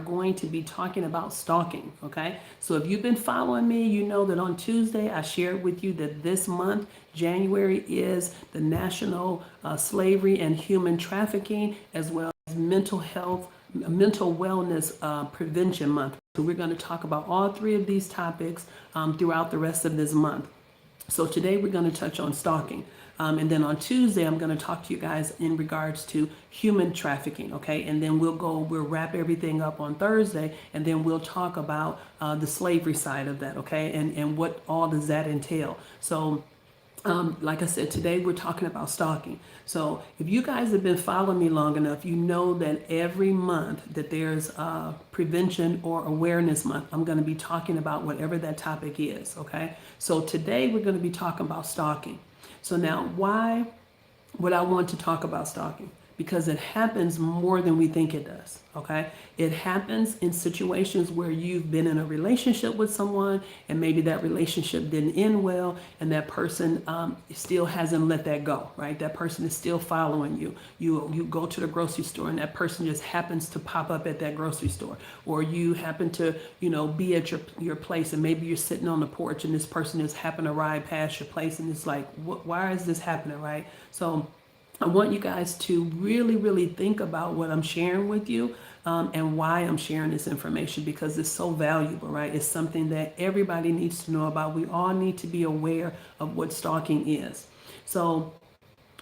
going to be talking about stalking, okay? So if you've been following me, you know that on Tuesday I shared with you that this month, January, is the National Slavery and Human Trafficking, as well as mental health, mental wellness prevention month. So we're going to talk about all three of these topics throughout the rest of this month. So today we're going to touch on stalking. And then on Tuesday, I'm going to talk to you guys in regards to human trafficking, okay? And then we'll wrap everything up on Thursday, and then we'll talk about the slavery side of that, okay? And what all does that entail? So like I said, today we're talking about stalking. So if you guys have been following me long enough, you know that every month that there's prevention or awareness month, I'm going to be talking about whatever that topic is, okay? So today we're going to be talking about stalking. So now why would I want to talk about stalking? Because it happens more than we think it does, okay? It happens in situations where you've been in a relationship with someone and maybe that relationship didn't end well and that person still hasn't let that go, right? That person is still following you. You go to the grocery store and that person just happens to pop up at that grocery store. Or you happen to, be at your place and maybe you're sitting on the porch and this person just happened to ride past your place and it's like, why is this happening, right? So I want you guys to really, really think about what I'm sharing with you and why I'm sharing this information, because it's so valuable, right? It's something that everybody needs to know about. We all need to be aware of what stalking is. So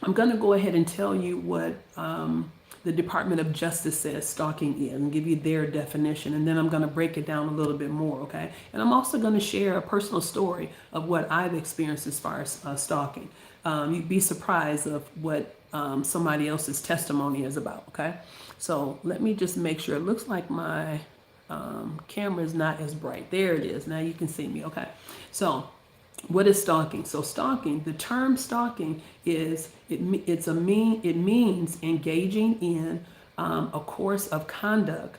I'm going to go ahead and tell you what the Department of Justice says stalking is and give you their definition. And then I'm going to break it down a little bit more, okay? And I'm also going to share a personal story of what I've experienced as far as stalking. You'd be surprised of what somebody else's testimony is about, okay? So let me just make sure. It looks like my camera is not as bright. There it is. Now you can see me, okay? So what is stalking? So stalking, the term stalking is, it means engaging in a course of conduct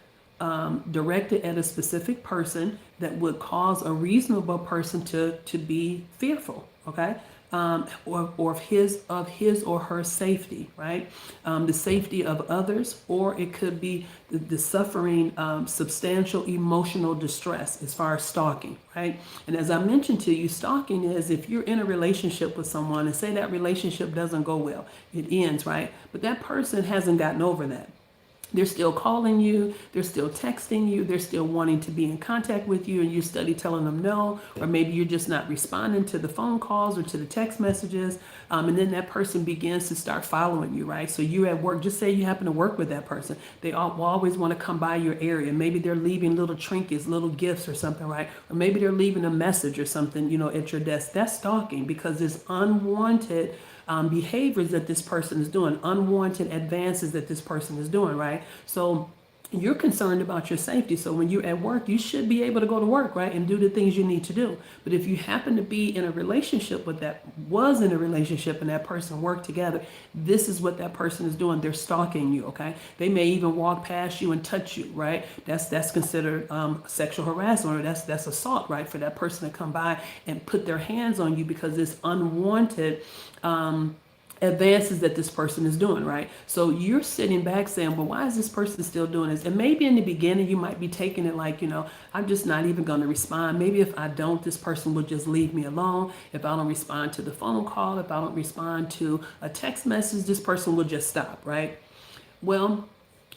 directed at a specific person that would cause a reasonable person to be fearful, okay? Or of his or her safety, right? The safety of others, or it could be the suffering substantial emotional distress as far as stalking, right? And as I mentioned to you, stalking is if you're in a relationship with someone and say that relationship doesn't go well, it ends, right? But that person hasn't gotten over that. They're still calling you, they're still texting you, they're still wanting to be in contact with you, and you're steady telling them no, or maybe you're just not responding to the phone calls or to the text messages, and then that person begins to start following you, right? So you're at work, just say you happen to work with that person, they always want to come by your area. Maybe they're leaving little trinkets, little gifts or something, right? Or maybe they're leaving a message or something, at your desk. That's stalking, because it's unwanted behaviors that this person is doing, unwanted advances that this person is doing, right? So you're concerned about your safety. So when you're at work, you should be able to go to work, right? And do the things you need to do. But if you happen to be in a relationship with was in a relationship and that person worked together, this is what that person is doing. They're stalking you, okay? They may even walk past you and touch you, right? That's considered sexual harassment, or that's assault, right? For that person to come by and put their hands on you because it's unwanted advances that this person is doing, right? So you're sitting back saying, well, why is this person still doing this? And maybe in the beginning you might be taking it like, I'm just not even going to respond. Maybe if I don't, this person will just leave me alone. If I don't respond to the phone call, if I don't respond to a text message, this person will just stop, right? Well,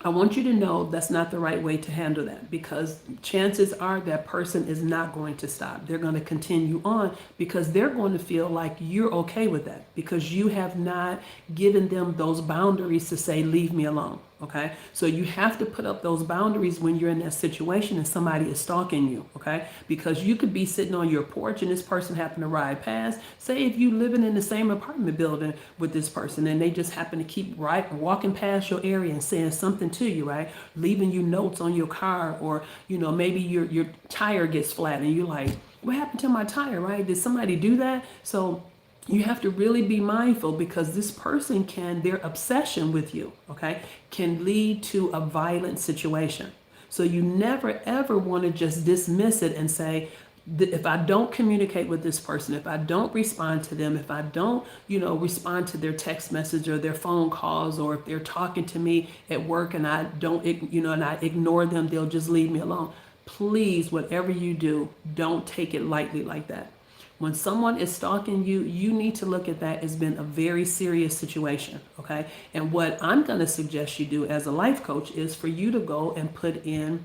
I want you to know that's not the right way to handle that, because chances are that person is not going to stop. They're going to continue on because they're going to feel like you're okay with that, because you have not given them those boundaries to say, leave me alone. Okay, so you have to put up those boundaries when you're in that situation and somebody is stalking you, okay? Because you could be sitting on your porch and this person happened to ride past. Say if you living in the same apartment building with this person and they just happen to keep walking past your area and saying something to you, right? Leaving you notes on your car, or maybe your tire gets flat and you're like, what happened to my tire, right? Did somebody do that? So you have to really be mindful, because this person their obsession with you, okay, can lead to a violent situation. So you never ever want to just dismiss it and say, if I don't communicate with this person, if I don't respond to them, if I don't, respond to their text message or their phone calls, or if they're talking to me at work and I don't, and I ignore them, they'll just leave me alone. Please, whatever you do, don't take it lightly like that. When someone is stalking you, you need to look at that as being a very serious situation, okay? And what I'm going to suggest you do as a life coach is for you to go and put in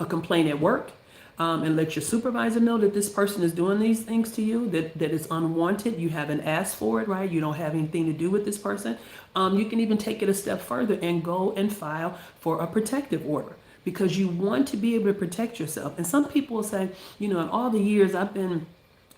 a complaint at work, and let your supervisor know that this person is doing these things to you, that it's unwanted. You haven't asked for it, right? You don't have anything to do with this person. You can even take it a step further and go and file for a protective order, because you want to be able to protect yourself. And some people will say, in all the years I've been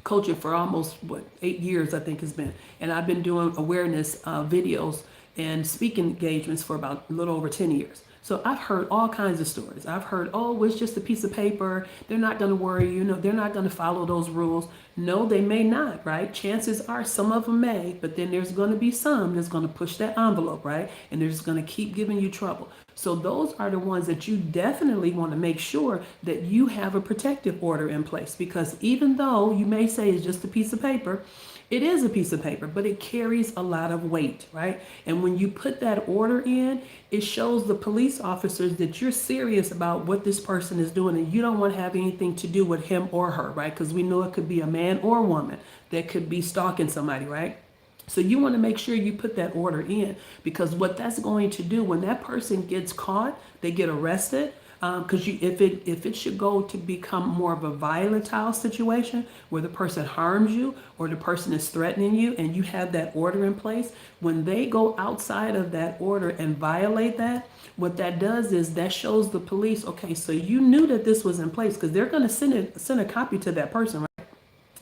coaching for almost 8 years, I think it's been, and I've been doing awareness videos and speaking engagements for about a little over 10 years. So I've heard all kinds of stories. I've heard, oh, it's just a piece of paper. They're not going to worry. They're not going to follow those rules. No, they may not, right? Chances are some of them may, but then there's going to be some that's going to push that envelope, right? And they're just going to keep giving you trouble. So those are the ones that you definitely want to make sure that you have a protective order in place, because even though you may say it's just a piece of paper, it is a piece of paper, but it carries a lot of weight, right? And when you put that order in, it shows the police officers that you're serious about what this person is doing, and you don't want to have anything to do with him or her, right? Because we know it could be a man or a woman that could be stalking somebody, right? So you want to make sure you put that order in, because what that's going to do when that person gets caught, they get arrested. Because if it should go to become more of a volatile situation where the person harms you or the person is threatening you, and you have that order in place, when they go outside of that order and violate that, what that does is that shows the police, okay, so you knew that this was in place, because they're going to send a copy to that person, right?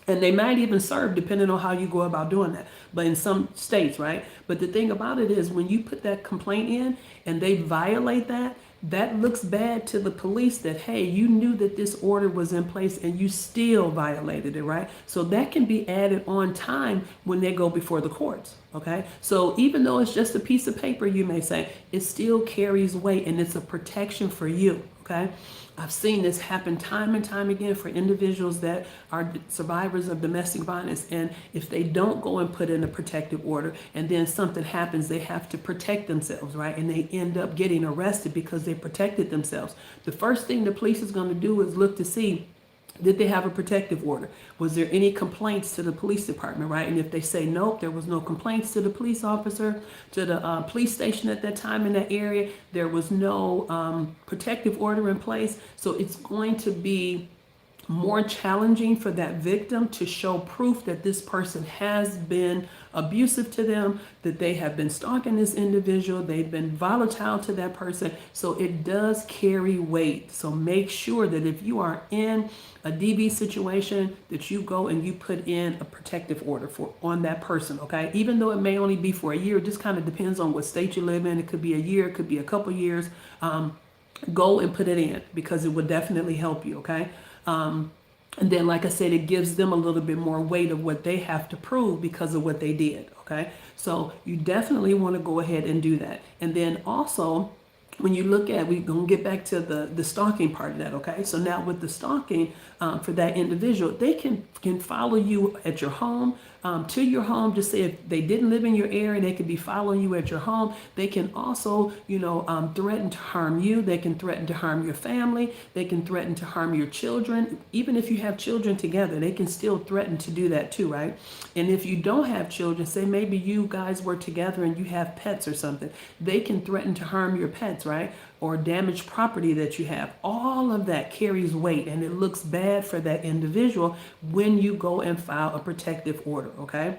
And they might even serve, depending on how you go about doing that. But in some states, right? But the thing about it is, when you put that complaint in and they violate that, that looks bad to the police that, hey, you knew that this order was in place and you still violated it, right? So that can be added on time when they go before the courts, okay? So even though it's just a piece of paper, you may say, it still carries weight and it's a protection for you, okay? I've seen this happen time and time again for individuals that are survivors of domestic violence. And if they don't go and put in a protective order and then something happens, they have to protect themselves, right? And they end up getting arrested because they protected themselves. The first thing the police is going to do is look to see, did they have a protective order? Was there any complaints to the police department, right? And if they say nope, there was no complaints to the police officer, to the police station at that time in that area, there was no protective order in place. So it's going to be more challenging for that victim to show proof that this person has been abusive to them, that they have been stalking this individual, they've been volatile to that person. So it does carry weight. So make sure that if you are in a DV situation, that you go and you put in a protective order on that person, okay? Even though it may only be for a year, it just kind of depends on what state you live in. It could be a year, it could be a couple years. Go and put it in, because it would definitely help you, okay? And then, like I said, it gives them a little bit more weight of what they have to prove because of what they did, okay? So you definitely want to go ahead and do that. And then also, when you look at, we're going to get back to the stalking part of that, okay? So now with the stalking, for that individual, they can follow you at your home, to your home. Just say if they didn't live in your area, they could be following you at your home. They can also, threaten to harm you. They can threaten to harm your family. They can threaten to harm your children. Even if you have children together, they can still threaten to do that too, right? And if you don't have children, say maybe you guys were together and you have pets or something, they can threaten to harm your pets, right? Or damage property that you have. All of that carries weight, and it looks bad for that individual when you go and file a protective order, okay?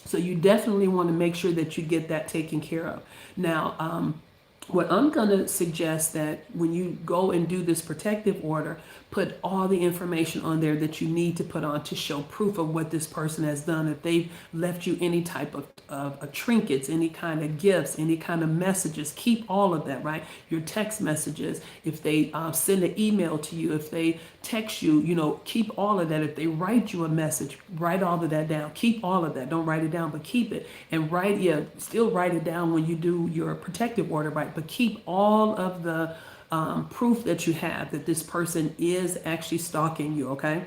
So you definitely want to make sure that you get that taken care of. Now, what I'm going to suggest, that when you go and do this protective order, put all the information on there that you need to put on to show proof of what this person has done. If they've left you any type of trinkets, any kind of gifts, any kind of messages, keep all of that, right? Your text messages, if they send an email to you, if they text you, keep all of that. If they write you a message, write all of that down. Keep all of that. Don't write it down, but keep it. And still write it down when you do your protective order, right? But keep all of the proof that you have that this person is actually stalking you, okay?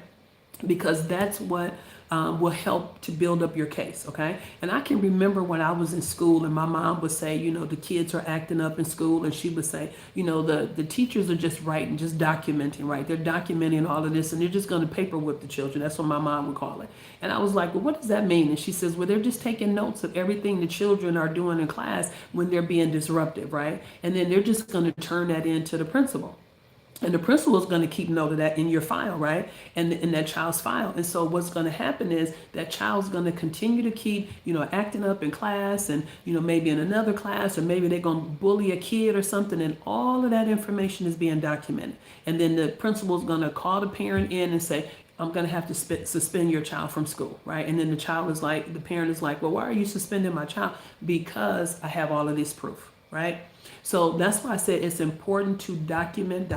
because that's what will help to build up your case, okay? And I can remember when I was in school and my mom would say, the kids are acting up in school, and she would say, the teachers are just writing, just documenting, right? They're documenting all of this, and they're just going to paper whip the children. That's what my mom would call it. And I was like, well, what does that mean? And she says, well, they're just taking notes of everything the children are doing in class when they're being disruptive, right? And then they're just going to turn that into the principal. And the principal is going to keep note of that in your file, right? And in that child's file. And so what's going to happen is that child's going to continue to keep, acting up in class, and, maybe in another class, or maybe they're going to bully a kid or something. And all of that information is being documented. And then the principal is going to call the parent in and say, I'm going to have to suspend your child from school, right? And then the parent is like, well, why are you suspending my child? Because I have all of this proof, right? So that's why I said it's important to document,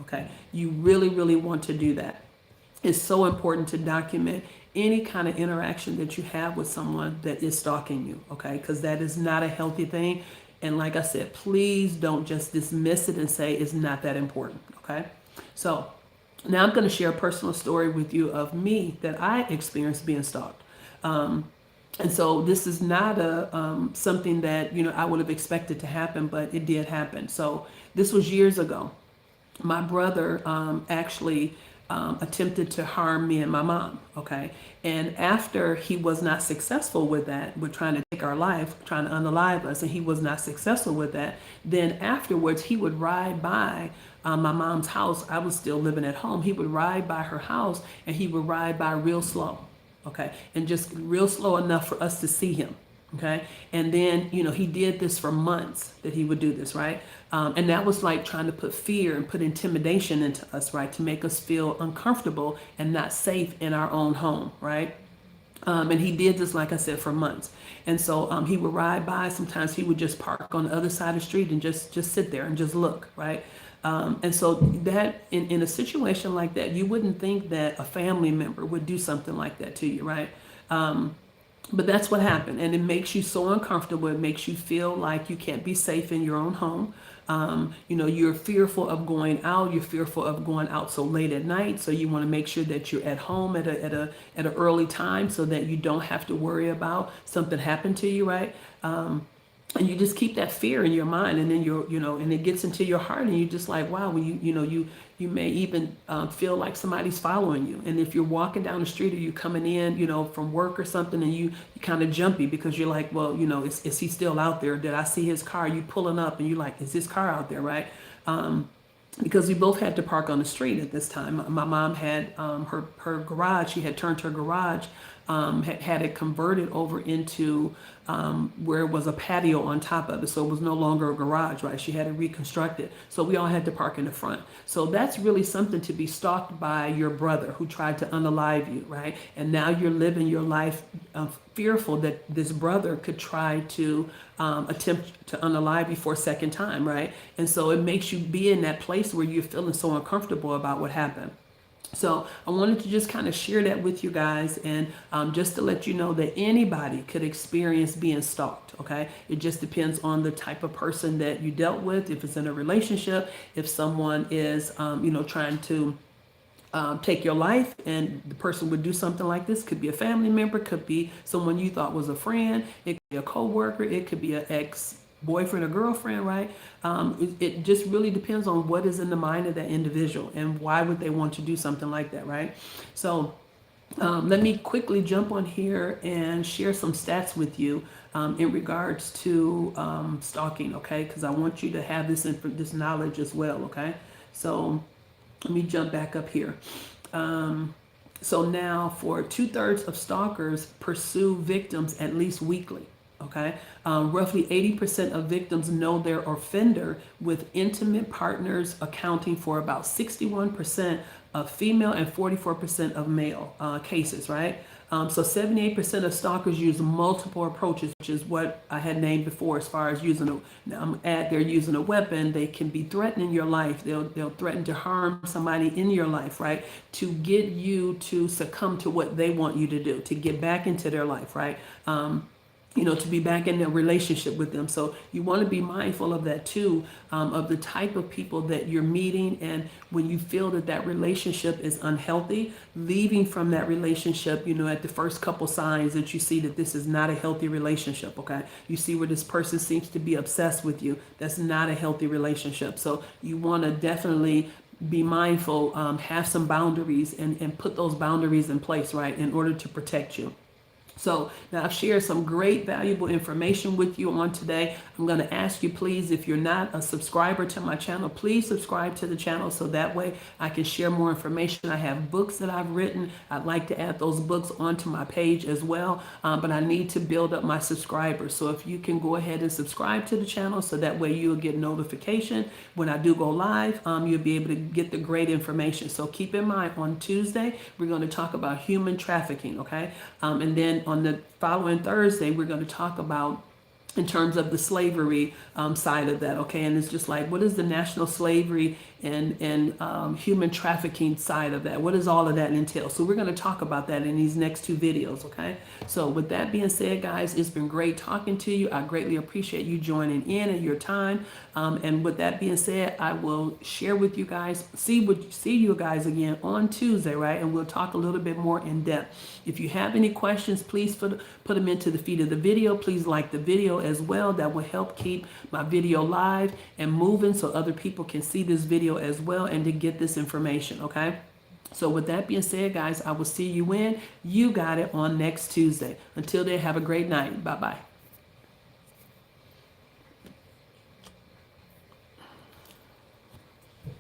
okay? You really, really want to do that. It's so important to document any kind of interaction that you have with someone that is stalking you, okay? Because that is not a healthy thing. And like I said, please don't just dismiss it and say it's not that important, okay? So now I'm going to share a personal story with you of me that I experienced being stalked. And so this is not something that, I would have expected to happen, but it did happen. So this was years ago. My brother actually attempted to harm me and my mom, okay? And after he was not successful with that, with trying to take our life, trying to unalive us, and he was not successful with that, then afterwards he would ride by my mom's house. I was still living at home. He would ride by her house, and he would ride by real slow. Okay, and just real slow enough for us to see him. Okay, and then he did this for months, that he would do this, right? And that was like trying to put fear and put intimidation into us, right, to make us feel uncomfortable and not safe in our own home, right? And he did this, like I said, for months. And so he would ride by. Sometimes he would just park on the other side of the street and just sit there and just look, right? And so that in a situation like that, you wouldn't think that a family member would do something like that to you, right? But that's what happened. And it makes you so uncomfortable. It makes you feel like you can't be safe in your own home. You're fearful of going out. You're fearful of going out so late at night. So you want to make sure that you're at home at an early time, so that you don't have to worry about something happened to you, right? And you just keep that fear in your mind, and then and it gets into your heart, and you're just like, wow, well, you may even feel like somebody's following you. And if you're walking down the street, or you're coming in, from work or something, and you kind of jumpy because you're like, well, is he still out there? Did I see his car? You pulling up, and you're like, is his car out there, right? Because we both had to park on the street at this time. My mom had her garage. She had turned her garage, had it converted over into where it was a patio on top of it. So it was no longer a garage, right? She had it reconstructed. So we all had to park in the front. So that's really something, to be stalked by your brother who tried to unalive you, right? And now you're living your life fearful that this brother could try to attempt to unalive you for a second time, right? And so it makes you be in that place where you're feeling so uncomfortable about what happened. So I wanted to just kind of share that with you guys, and just to let you know that anybody could experience being stalked, okay? It just depends on the type of person that you dealt with, if it's in a relationship, if someone is, trying to take your life, and the person would do something like this. Could be a family member, could be someone you thought was a friend, it could be a coworker, it could be an ex-boyfriend or girlfriend, right? It just really depends on what is in the mind of that individual and why would they want to do something like that, right? So let me quickly jump on here and share some stats with you in regards to stalking, okay? Because I want you to have this knowledge as well, okay? So let me jump back up here. So now, for 2/3 of stalkers pursue victims at least weekly. Okay, roughly 80% of victims know their offender, with intimate partners accounting for about 61% of female and 44% of male cases, right? So 78% of stalkers use multiple approaches, which is what I had named before, as far as they're using a weapon. They can be threatening your life. They'll threaten to harm somebody in your life, right? To get you to succumb to what they want you to do, to get back into their life, right? to be back in a relationship with them. So you want to be mindful of that too, of the type of people that you're meeting. And when you feel that that relationship is unhealthy, leaving from that relationship, at the first couple signs that you see that this is not a healthy relationship, okay? You see where this person seems to be obsessed with you. That's not a healthy relationship. So you want to definitely be mindful, have some boundaries and put those boundaries in place, right, in order to protect you. So now I've shared some great valuable information with you on today. I'm going to ask you, please, if you're not a subscriber to my channel, please subscribe to the channel so that way I can share more information. I have books that I've written. I'd like to add those books onto my page as well, but I need to build up my subscribers. So if you can go ahead and subscribe to the channel so that way you'll get notification when I do go live, you'll be able to get the great information. So keep in mind, on Tuesday, we're going to talk about human trafficking, okay? And then on the following Thursday, we're going to talk about in terms of the slavery side of that, okay? And it's just like, what is the national slavery and human trafficking side of that? What does all of that entail? So we're going to talk about that in these next two videos, okay? So with that being said, guys, it's been great talking to you. I greatly appreciate you joining in and your time. And with that being said, I will share with you guys, see you guys again on Tuesday, right? And we'll talk a little bit more in depth. If you have any questions, please put them into the feed of the video. Please like the video as well. That will help keep my video live and moving so other people can see this video as well and to get this information, okay? So with that being said, guys, I will see you when you got it on next Tuesday. Until then, have a great night. Bye-bye.